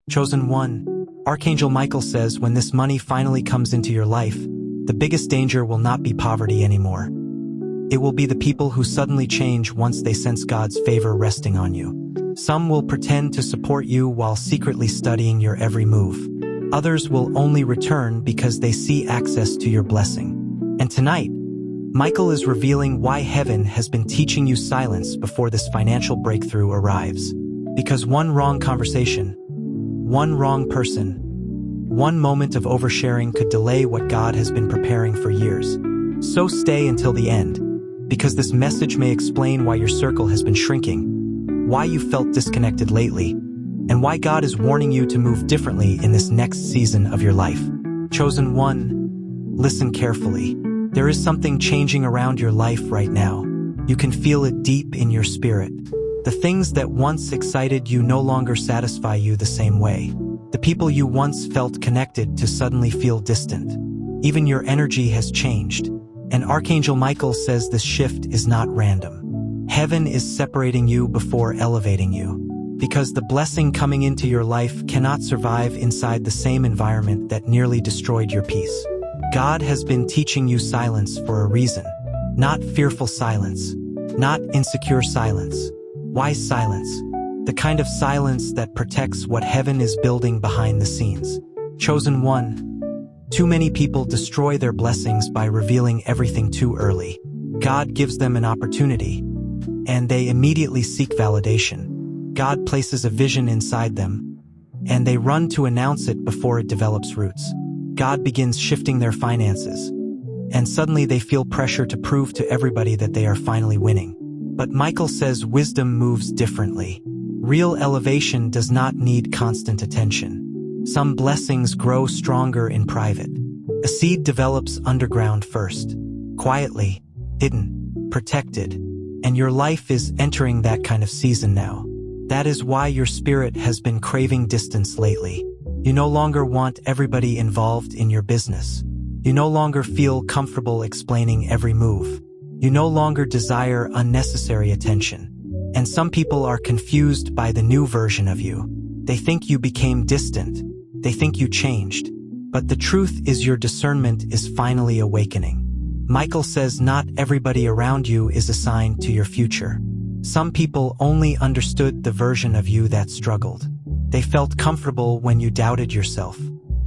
Chosen one, Archangel Michael says when this money finally comes into your life, the biggest danger will not be poverty anymore. It will be the people who suddenly change once they sense God's favor resting on you. Some will pretend to support you while secretly studying your every move. Others will only return because they see access to your blessing. And tonight, Michael is revealing why heaven has been teaching you silence before this financial breakthrough arrives. Because one wrong conversation, one wrong person, one moment of oversharing could delay what God has been preparing for years. So stay until the end, because this message may explain why your circle has been shrinking, why you felt disconnected lately, and why God is warning you to move differently in this next season of your life. Chosen one, listen carefully. There is something changing around your life right now. You can feel it deep in your spirit. The things that once excited you no longer satisfy you the same way. The people you once felt connected to suddenly feel distant. Even your energy has changed. And Archangel Michael says this shift is not random. Heaven is separating you before elevating you. Because the blessing coming into your life cannot survive inside the same environment that nearly destroyed your peace. God has been teaching you silence for a reason. Not fearful silence. Not insecure silence. Wise silence. The kind of silence that protects what heaven is building behind the scenes. Chosen one. Too many people destroy their blessings by revealing everything too early. God gives them an opportunity, and they immediately seek validation. God places a vision inside them, and they run to announce it before it develops roots. God begins shifting their finances, and suddenly they feel pressure to prove to everybody that they are finally winning. But Michael says wisdom moves differently. Real elevation does not need constant attention. Some blessings grow stronger in private. A seed develops underground first, quietly, hidden, protected, and your life is entering that kind of season now. That is why your spirit has been craving distance lately. You no longer want everybody involved in your business. You no longer feel comfortable explaining every move. You no longer desire unnecessary attention. And some people are confused by the new version of you. They think you became distant. They think you changed. But the truth is your discernment is finally awakening. Michael says not everybody around you is assigned to your future. Some people only understood the version of you that struggled. They felt comfortable when you doubted yourself.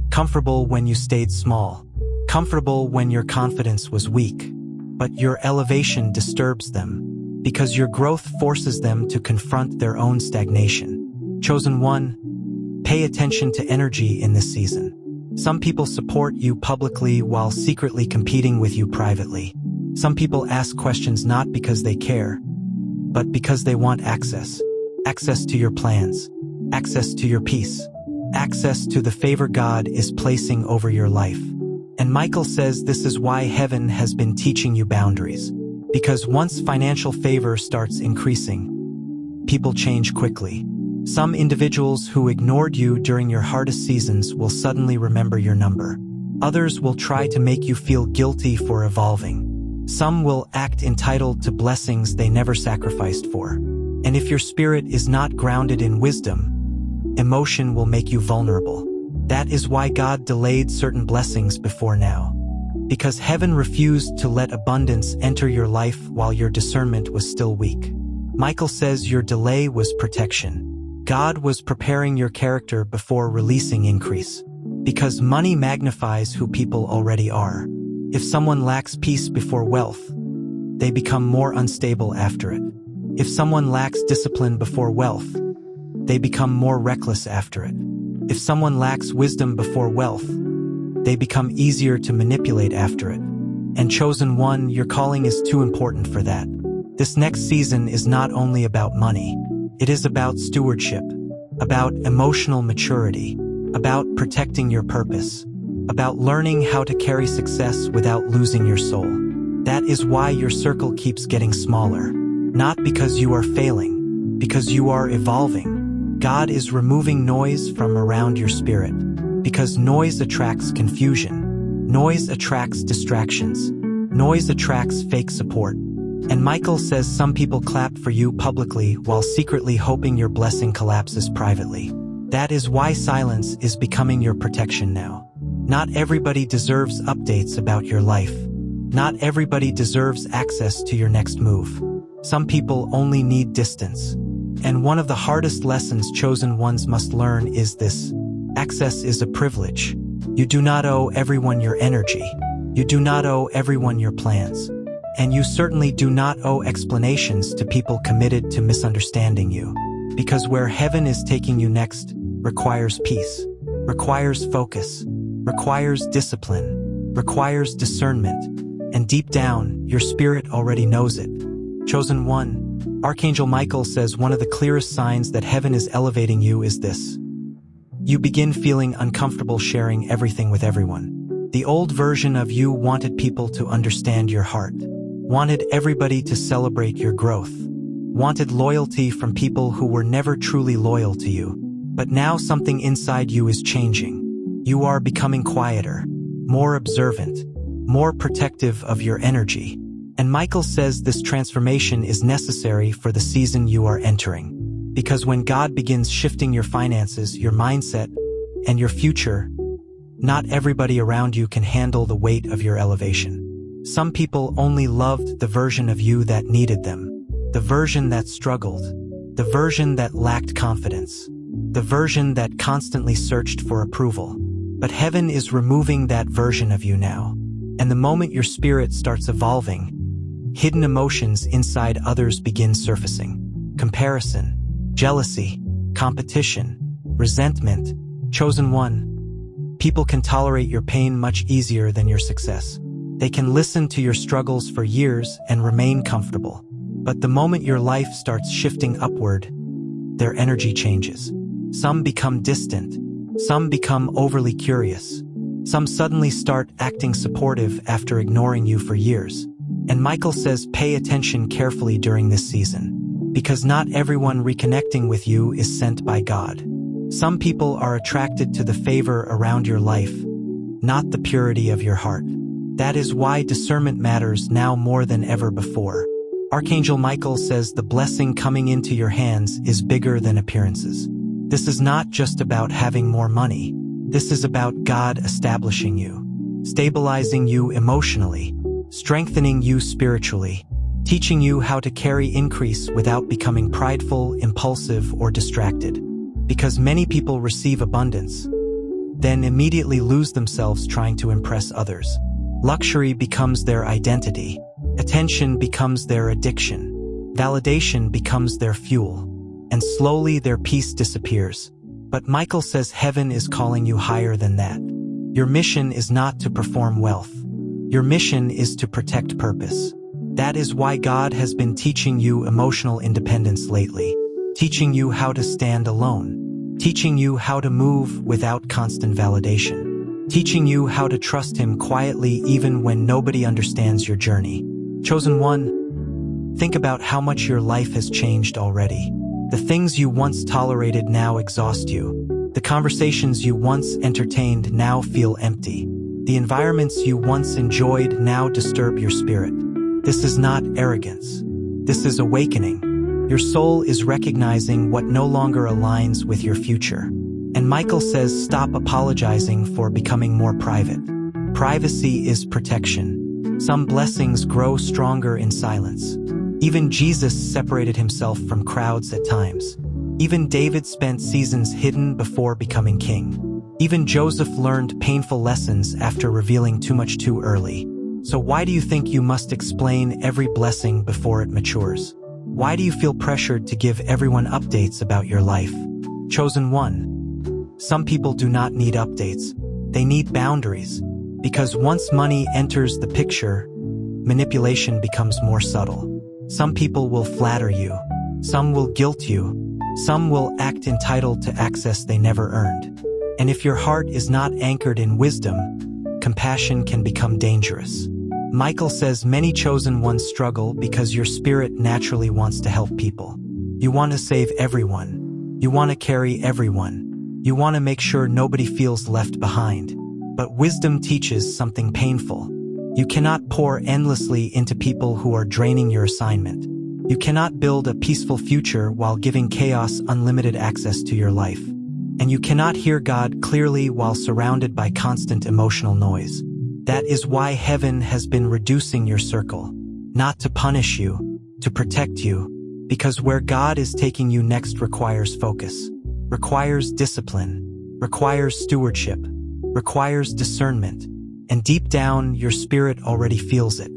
Comfortable when you stayed small. Comfortable when your confidence was weak. But your elevation disturbs them, because your growth forces them to confront their own stagnation. Chosen one, pay attention to energy in this season. Some people support you publicly while secretly competing with you privately. Some people ask questions not because they care, but because they want access. Access to your plans. Access to your peace. Access to the favor God is placing over your life. And Michael says this is why heaven has been teaching you boundaries. Because once financial favor starts increasing, people change quickly. Some individuals who ignored you during your hardest seasons will suddenly remember your number. Others will try to make you feel guilty for evolving. Some will act entitled to blessings they never sacrificed for. And if your spirit is not grounded in wisdom, emotion will make you vulnerable. That is why God delayed certain blessings before now. Because heaven refused to let abundance enter your life while your discernment was still weak. Michael says your delay was protection. God was preparing your character before releasing increase. Because money magnifies who people already are. If someone lacks peace before wealth, they become more unstable after it. If someone lacks discipline before wealth, they become more reckless after it. If someone lacks wisdom before wealth, they become easier to manipulate after it. And chosen one, your calling is too important for that. This next season is not only about money. It is about stewardship, about emotional maturity, about protecting your purpose, about learning how to carry success without losing your soul. That is why your circle keeps getting smaller. Not because you are failing, because you are evolving. God is removing noise from around your spirit. Because noise attracts confusion. Noise attracts distractions. Noise attracts fake support. And Michael says some people clap for you publicly while secretly hoping your blessing collapses privately. That is why silence is becoming your protection now. Not everybody deserves updates about your life. Not everybody deserves access to your next move. Some people only need distance. And one of the hardest lessons chosen ones must learn is this: access is a privilege. You do not owe everyone your energy. You do not owe everyone your plans. And you certainly do not owe explanations to people committed to misunderstanding you. Because where heaven is taking you next requires peace, requires focus, requires discipline, requires discernment, and deep down, your spirit already knows it. Chosen one, Archangel Michael says one of the clearest signs that heaven is elevating you is this: you begin feeling uncomfortable sharing everything with everyone. The old version of you wanted people to understand your heart, wanted everybody to celebrate your growth, wanted loyalty from people who were never truly loyal to you. But now something inside you is changing. You are becoming quieter, more observant, more protective of your energy. And Michael says this transformation is necessary for the season you are entering. Because when God begins shifting your finances, your mindset, and your future, not everybody around you can handle the weight of your elevation. Some people only loved the version of you that needed them, the version that struggled, the version that lacked confidence, the version that constantly searched for approval. But heaven is removing that version of you now. And the moment your spirit starts evolving, hidden emotions inside others begin surfacing. Comparison, jealousy, competition, resentment. Chosen one, people can tolerate your pain much easier than your success. They can listen to your struggles for years and remain comfortable. But the moment your life starts shifting upward, their energy changes. Some become distant. Some become overly curious. Some suddenly start acting supportive after ignoring you for years. And Michael says pay attention carefully during this season, because not everyone reconnecting with you is sent by God. Some people are attracted to the favor around your life, not the purity of your heart. That is why discernment matters now more than ever before. Archangel Michael says the blessing coming into your hands is bigger than appearances. This is not just about having more money. This is about God establishing you, stabilizing you emotionally, strengthening you spiritually, teaching you how to carry increase without becoming prideful, impulsive, or distracted. Because many people receive abundance, then immediately lose themselves trying to impress others. Luxury becomes their identity. Attention becomes their addiction. Validation becomes their fuel. And slowly their peace disappears. But Michael says heaven is calling you higher than that. Your mission is not to perform wealth. Your mission is to protect purpose. That is why God has been teaching you emotional independence lately, teaching you how to stand alone, teaching you how to move without constant validation, teaching you how to trust Him quietly even when nobody understands your journey. Chosen one, think about how much your life has changed already. The things you once tolerated now exhaust you. The conversations you once entertained now feel empty. The environments you once enjoyed now disturb your spirit. This is not arrogance. This is awakening. Your soul is recognizing what no longer aligns with your future. And Michael says stop apologizing for becoming more private. Privacy is protection. Some blessings grow stronger in silence. Even Jesus separated himself from crowds at times. Even David spent seasons hidden before becoming king. Even Joseph learned painful lessons after revealing too much too early. So why do you think you must explain every blessing before it matures? Why do you feel pressured to give everyone updates about your life? Chosen one, some people do not need updates. They need boundaries. Because once money enters the picture, manipulation becomes more subtle. Some people will flatter you. Some will guilt you. Some will act entitled to access they never earned. And if your heart is not anchored in wisdom, compassion can become dangerous. Michael says many chosen ones struggle because your spirit naturally wants to help people. You want to save everyone. You want to carry everyone. You want to make sure nobody feels left behind. But wisdom teaches something painful. You cannot pour endlessly into people who are draining your assignment. You cannot build a peaceful future while giving chaos unlimited access to your life. and you cannot hear God clearly while surrounded by constant emotional noise. That is why heaven has been reducing your circle, not to punish you, to protect you, because where God is taking you next requires focus, requires discipline, requires stewardship, requires discernment, and deep down your spirit already feels it.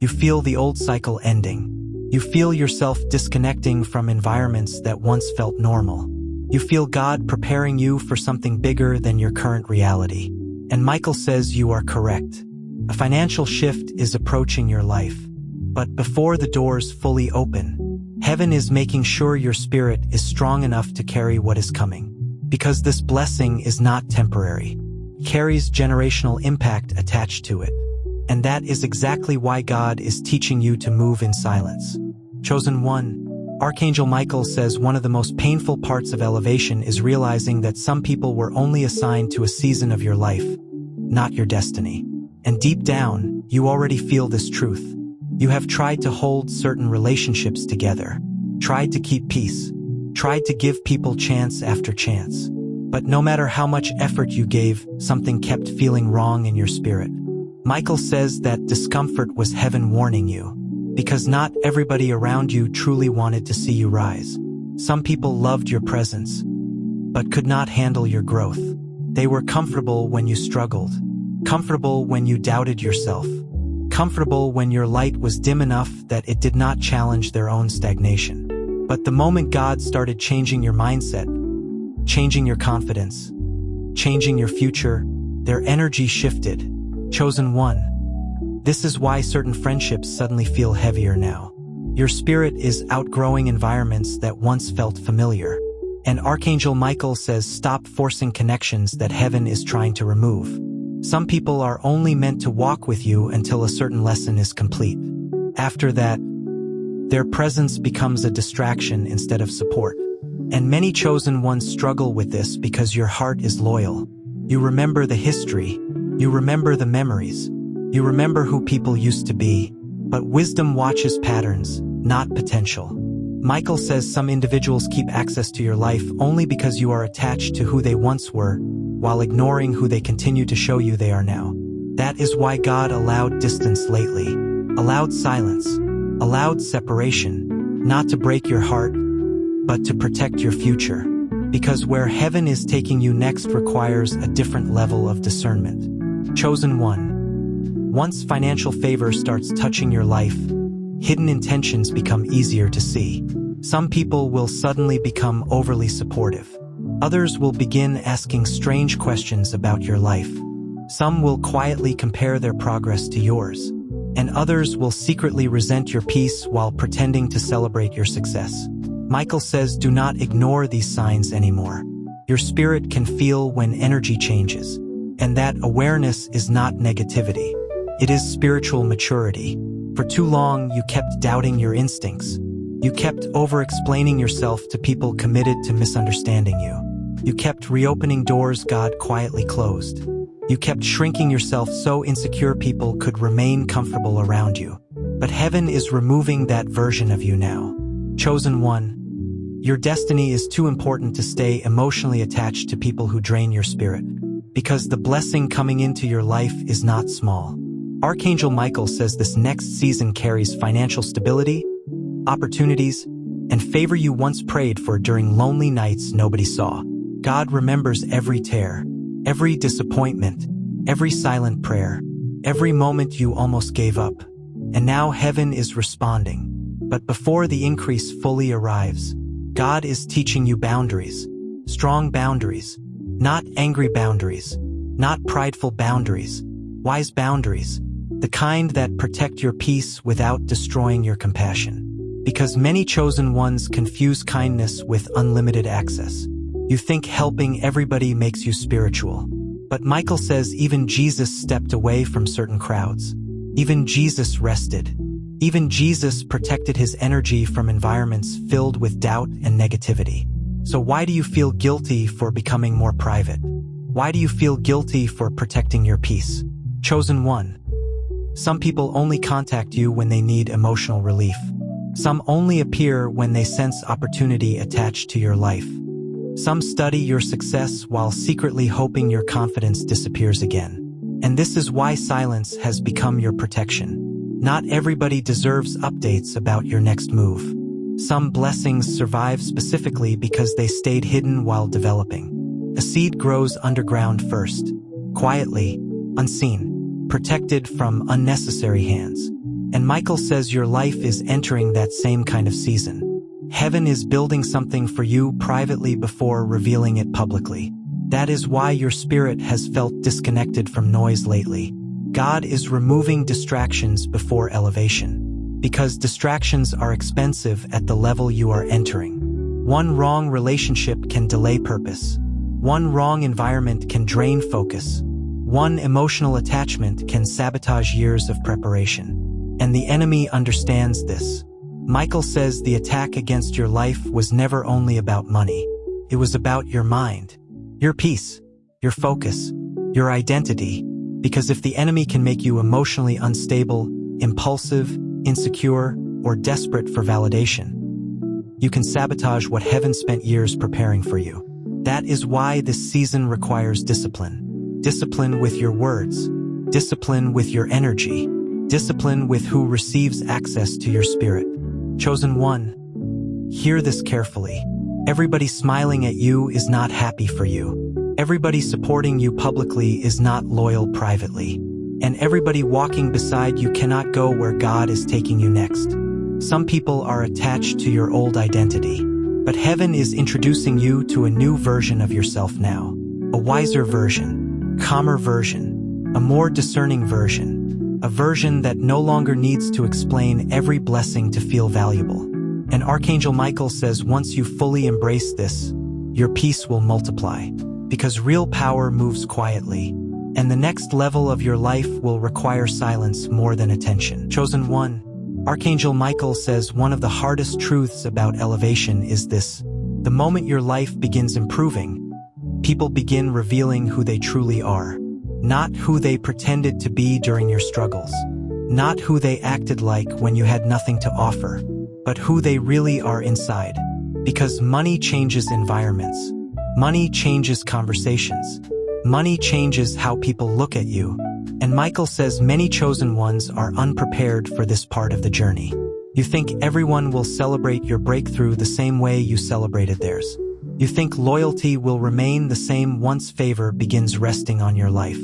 You feel the old cycle ending. You feel yourself disconnecting from environments that once felt normal. You feel God preparing you for something bigger than your current reality. And Michael says you are correct. A financial shift is approaching your life. But before the doors fully open, heaven is making sure your spirit is strong enough to carry what is coming. Because this blessing is not temporary. It carries generational impact attached to it. And that is exactly why God is teaching you to move in silence. Chosen one, Archangel Michael says one of the most painful parts of elevation is realizing that some people were only assigned to a season of your life, not your destiny. And deep down, you already feel this truth. You have tried to hold certain relationships together, tried to keep peace, tried to give people chance after chance. But no matter how much effort you gave, something kept feeling wrong in your spirit. Michael says that discomfort was heaven warning you, because not everybody around you truly wanted to see you rise. Some people loved your presence, but could not handle your growth. They were comfortable when you struggled, comfortable when you doubted yourself, comfortable when your light was dim enough that it did not challenge their own stagnation. But the moment God started changing your mindset, changing your confidence, changing your future, their energy shifted. Chosen one. This is why certain friendships suddenly feel heavier now. Your spirit is outgrowing environments that once felt familiar. And Archangel Michael says stop forcing connections that heaven is trying to remove. Some people are only meant to walk with you until a certain lesson is complete. After that, their presence becomes a distraction instead of support. And many chosen ones struggle with this because your heart is loyal. You remember the history. You remember the memories. You remember who people used to be. But wisdom watches patterns, not potential. Michael says some individuals keep access to your life only because you are attached to who they once were, while ignoring who they continue to show you they are now. That is why God allowed distance lately, allowed silence, allowed separation, not to break your heart, but to protect your future. Because where heaven is taking you next requires a different level of discernment. Chosen one. Once financial favor starts touching your life, hidden intentions become easier to see. Some people will suddenly become overly supportive. Others will begin asking strange questions about your life. Some will quietly compare their progress to yours. And others will secretly resent your peace while pretending to celebrate your success. Michael says do not ignore these signs anymore. Your spirit can feel when energy changes. And that awareness is not negativity. It is spiritual maturity. For too long, you kept doubting your instincts. You kept over-explaining yourself to people committed to misunderstanding you. You kept reopening doors God quietly closed. You kept shrinking yourself so insecure people could remain comfortable around you. But heaven is removing that version of you now. Chosen one. Your destiny is too important to stay emotionally attached to people who drain your spirit. Because the blessing coming into your life is not small. Archangel Michael says this next season carries financial stability, opportunities, and favor you once prayed for during lonely nights nobody saw. God remembers every tear, every disappointment, every silent prayer, every moment you almost gave up. And now heaven is responding. But before the increase fully arrives, God is teaching you boundaries, strong boundaries, not angry boundaries, not prideful boundaries, wise boundaries, the kind that protect your peace without destroying your compassion. Because many chosen ones confuse kindness with unlimited access. You think helping everybody makes you spiritual. But Michael says even Jesus stepped away from certain crowds. Even Jesus rested. Even Jesus protected his energy from environments filled with doubt and negativity. So why do you feel guilty for becoming more private? Why do you feel guilty for protecting your peace? Chosen one. Some people only contact you when they need emotional relief. Some only appear when they sense opportunity attached to your life. Some study your success while secretly hoping your confidence disappears again. And this is why silence has become your protection. Not everybody deserves updates about your next move. Some blessings survive specifically because they stayed hidden while developing. A seed grows underground first, quietly, unseen, protected from unnecessary hands. And Michael says your life is entering that same kind of season. Heaven is building something for you privately before revealing it publicly. That is why your spirit has felt disconnected from noise lately. God is removing distractions before elevation. Because distractions are expensive at the level you are entering. One wrong relationship can delay purpose. One wrong environment can drain focus. One emotional attachment can sabotage years of preparation. And the enemy understands this. Michael says the attack against your life was never only about money. It was about your mind, your peace, your focus, your identity. Because if the enemy can make you emotionally unstable, impulsive, insecure, or desperate for validation, you can sabotage what heaven spent years preparing for you. That is why this season requires discipline. Discipline with your words. Discipline with your energy. Discipline with who receives access to your spirit. Chosen one, hear this carefully. Everybody smiling at you is not happy for you. Everybody supporting you publicly is not loyal privately. And everybody walking beside you cannot go where God is taking you next. Some people are attached to your old identity. But heaven is introducing you to a new version of yourself now. A wiser version, calmer version, a more discerning version. A version that no longer needs to explain every blessing to feel valuable. And Archangel Michael says once you fully embrace this, your peace will multiply. Because real power moves quietly. And the next level of your life will require silence more than attention. Chosen one, Archangel Michael says one of the hardest truths about elevation is this. The moment your life begins improving, people begin revealing who they truly are. Not who they pretended to be during your struggles. Not who they acted like when you had nothing to offer. But who they really are inside. Because money changes environments. Money changes conversations. Money changes how people look at you. And Michael says many chosen ones are unprepared for this part of the journey. You think everyone will celebrate your breakthrough the same way you celebrated theirs. You think loyalty will remain the same once favor begins resting on your life.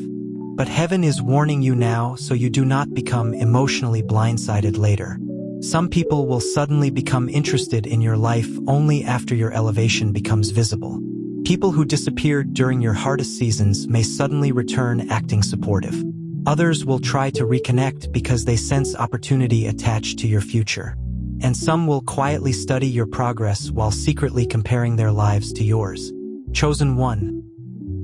But heaven is warning you now so you do not become emotionally blindsided later. Some people will suddenly become interested in your life only after your elevation becomes visible. People who disappeared during your hardest seasons may suddenly return acting supportive. Others will try to reconnect because they sense opportunity attached to your future. And some will quietly study your progress while secretly comparing their lives to yours. Chosen one.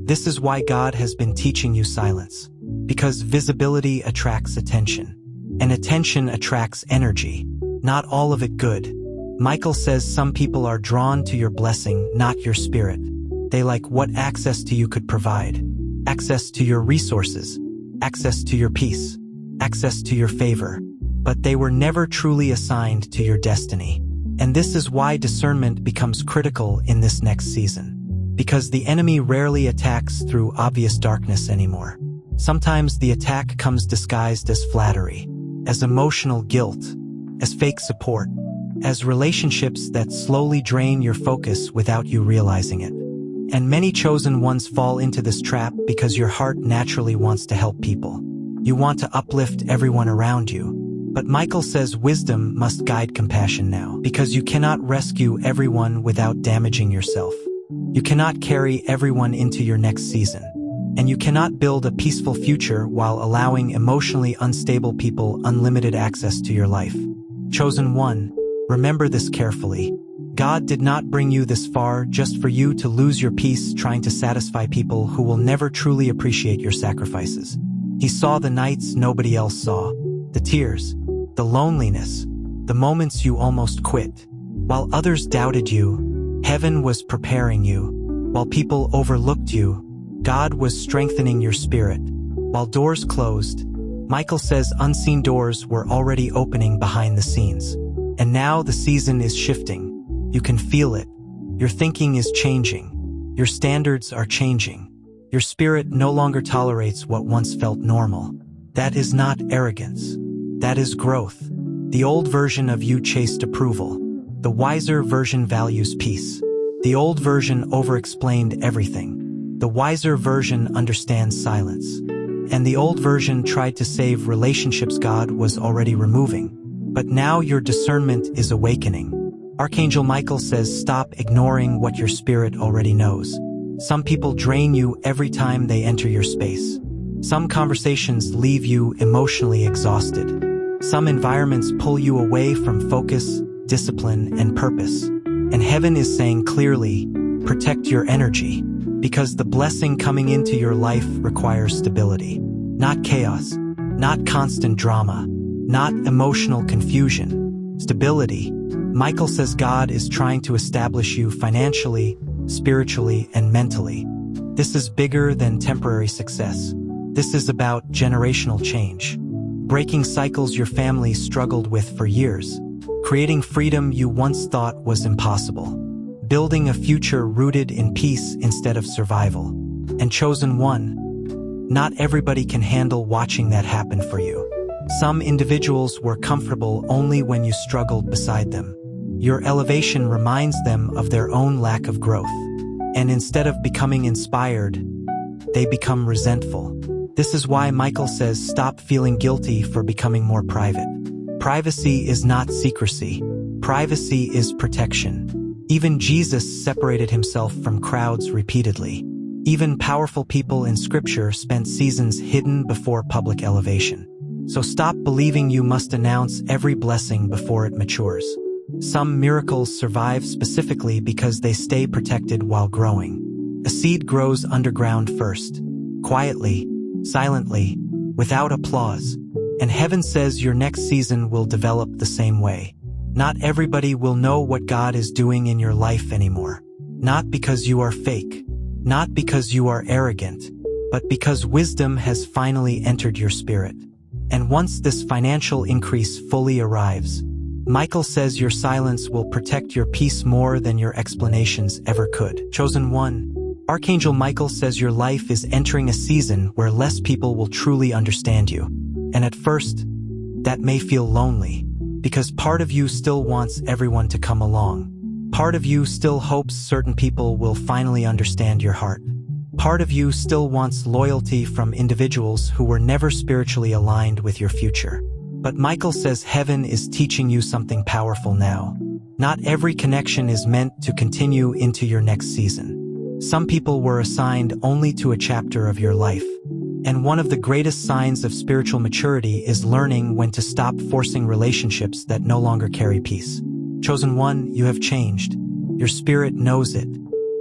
This is why God has been teaching you silence. Because visibility attracts attention. And attention attracts energy. Not all of it good. Michael says some people are drawn to your blessing, not your spirit. They like what access to you could provide. Access to your resources. Access to your peace. Access to your favor. But they were never truly assigned to your destiny. And this is why discernment becomes critical in this next season. Because the enemy rarely attacks through obvious darkness anymore. Sometimes the attack comes disguised as flattery, as emotional guilt, as fake support, as relationships that slowly drain your focus without you realizing it. And many chosen ones fall into this trap because your heart naturally wants to help people. You want to uplift everyone around you. But Michael says wisdom must guide compassion now, because you cannot rescue everyone without damaging yourself. You cannot carry everyone into your next season. And you cannot build a peaceful future while allowing emotionally unstable people unlimited access to your life. Chosen one, remember this carefully. God did not bring you this far just for you to lose your peace trying to satisfy people who will never truly appreciate your sacrifices. He saw the nights nobody else saw, the tears, the loneliness, the moments you almost quit. While others doubted you, heaven was preparing you. While people overlooked you, God was strengthening your spirit. While doors closed, Michael says unseen doors were already opening behind the scenes. And now the season is shifting. You can feel it. Your thinking is changing. Your standards are changing. Your spirit no longer tolerates what once felt normal. That is not arrogance. That is growth. The old version of you chased approval. The wiser version values peace. The old version over-explained everything. The wiser version understands silence. And the old version tried to save relationships God was already removing. But now your discernment is awakening. Archangel Michael says stop ignoring what your spirit already knows. Some people drain you every time they enter your space. Some conversations leave you emotionally exhausted. Some environments pull you away from focus, discipline, and purpose. And heaven is saying clearly, protect your energy, because the blessing coming into your life requires stability. Not chaos, not constant drama, not emotional confusion. Stability. Michael says God is trying to establish you financially, spiritually, and mentally. This is bigger than temporary success. This is about generational change. Breaking cycles your family struggled with for years. Creating freedom you once thought was impossible. Building a future rooted in peace instead of survival. And chosen one. Not everybody can handle watching that happen for you. Some individuals were comfortable only when you struggled beside them. Your elevation reminds them of their own lack of growth. And instead of becoming inspired, they become resentful. This is why Michael says stop feeling guilty for becoming more private. Privacy is not secrecy. Privacy is protection. Even Jesus separated himself from crowds repeatedly. Even powerful people in Scripture spent seasons hidden before public elevation. So stop believing you must announce every blessing before it matures. Some miracles survive specifically because they stay protected while growing. A seed grows underground first, quietly, silently, without applause. And heaven says your next season will develop the same way. Not everybody will know what God is doing in your life anymore. Not because you are fake. Not because you are arrogant. But because wisdom has finally entered your spirit. And once this financial increase fully arrives, Michael says your silence will protect your peace more than your explanations ever could. Chosen one. Archangel Michael says your life is entering a season where less people will truly understand you. And at first, that may feel lonely, because part of you still wants everyone to come along. Part of you still hopes certain people will finally understand your heart. Part of you still wants loyalty from individuals who were never spiritually aligned with your future. But Michael says heaven is teaching you something powerful now. Not every connection is meant to continue into your next season. Some people were assigned only to a chapter of your life. And one of the greatest signs of spiritual maturity is learning when to stop forcing relationships that no longer carry peace. Chosen one, you have changed. Your spirit knows it.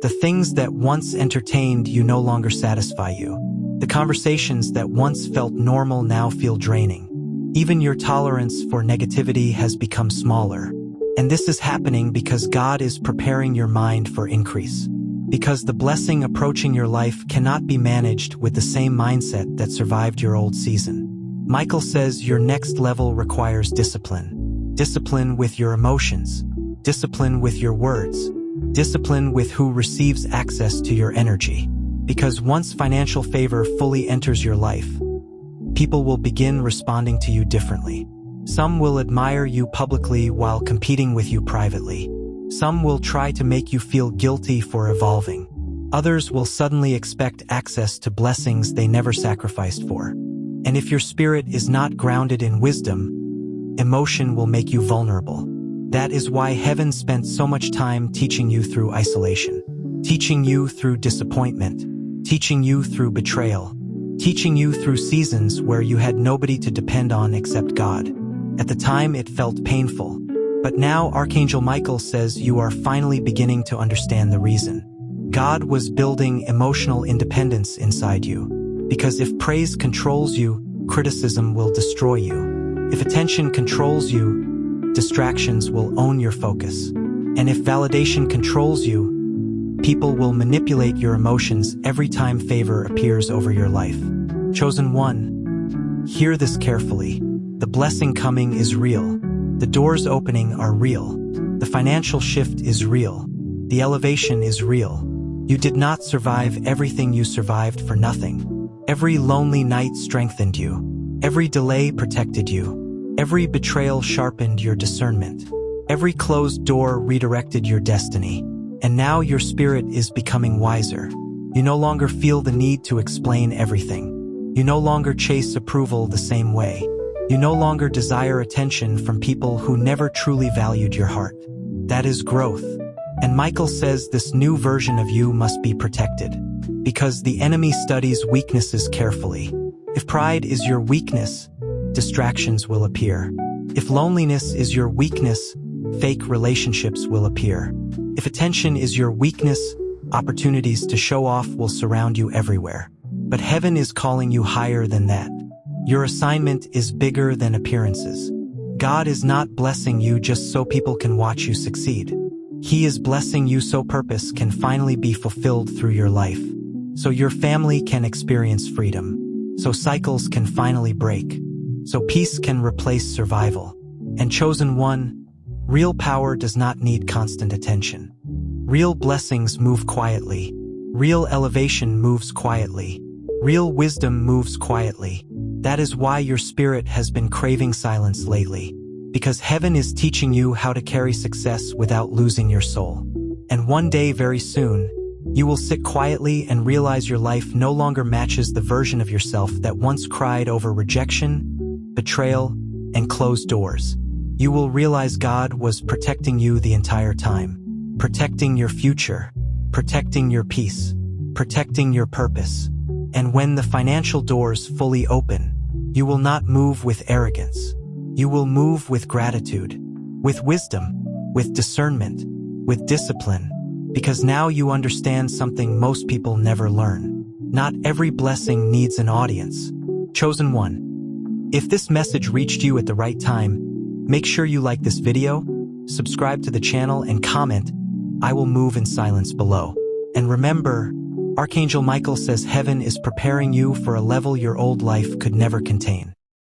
The things that once entertained you no longer satisfy you. The conversations that once felt normal now feel draining. Even your tolerance for negativity has become smaller. And this is happening because God is preparing your mind for increase. Because the blessing approaching your life cannot be managed with the same mindset that survived your old season. Michael says your next level requires discipline. Discipline with your emotions. Discipline with your words. Discipline with who receives access to your energy. Because once financial favor fully enters your life, people will begin responding to you differently. Some will admire you publicly while competing with you privately. Some will try to make you feel guilty for evolving. Others will suddenly expect access to blessings they never sacrificed for. And if your spirit is not grounded in wisdom, emotion will make you vulnerable. That is why heaven spent so much time teaching you through isolation, teaching you through disappointment, teaching you through betrayal, teaching you through seasons where you had nobody to depend on except God. At the time, it felt painful. But now Archangel Michael says you are finally beginning to understand the reason. God was building emotional independence inside you. Because if praise controls you, criticism will destroy you. If attention controls you, distractions will own your focus. And if validation controls you, people will manipulate your emotions every time favor appears over your life. Chosen one, hear this carefully. The blessing coming is real. The doors opening are real. The financial shift is real. The elevation is real. You did not survive everything, you survived for nothing. Every lonely night strengthened you. Every delay protected you. Every betrayal sharpened your discernment. Every closed door redirected your destiny. And now your spirit is becoming wiser. You no longer feel the need to explain everything. You no longer chase approval the same way. You no longer desire attention from people who never truly valued your heart. That is growth. And Michael says this new version of you must be protected. Because the enemy studies weaknesses carefully. If pride is your weakness, distractions will appear. If loneliness is your weakness, fake relationships will appear. If attention is your weakness, opportunities to show off will surround you everywhere. But heaven is calling you higher than that. Your assignment is bigger than appearances. God is not blessing you just so people can watch you succeed. He is blessing you so purpose can finally be fulfilled through your life. So your family can experience freedom. So cycles can finally break. So peace can replace survival. And chosen one, real power does not need constant attention. Real blessings move quietly. Real elevation moves quietly. Real wisdom moves quietly. That is why your spirit has been craving silence lately. Because heaven is teaching you how to carry success without losing your soul. And one day, very soon, you will sit quietly and realize your life no longer matches the version of yourself that once cried over rejection, betrayal, and closed doors. You will realize God was protecting you the entire time. Protecting your future. Protecting your peace. Protecting your purpose. And when the financial doors fully open, you will not move with arrogance. You will move with gratitude, with wisdom, with discernment, with discipline, because now you understand something most people never learn. Not every blessing needs an audience. Chosen one. If this message reached you at the right time, make sure you like this video, subscribe to the channel, and comment, "I will move in silence" below. And remember, Archangel Michael says heaven is preparing you for a level your old life could never contain.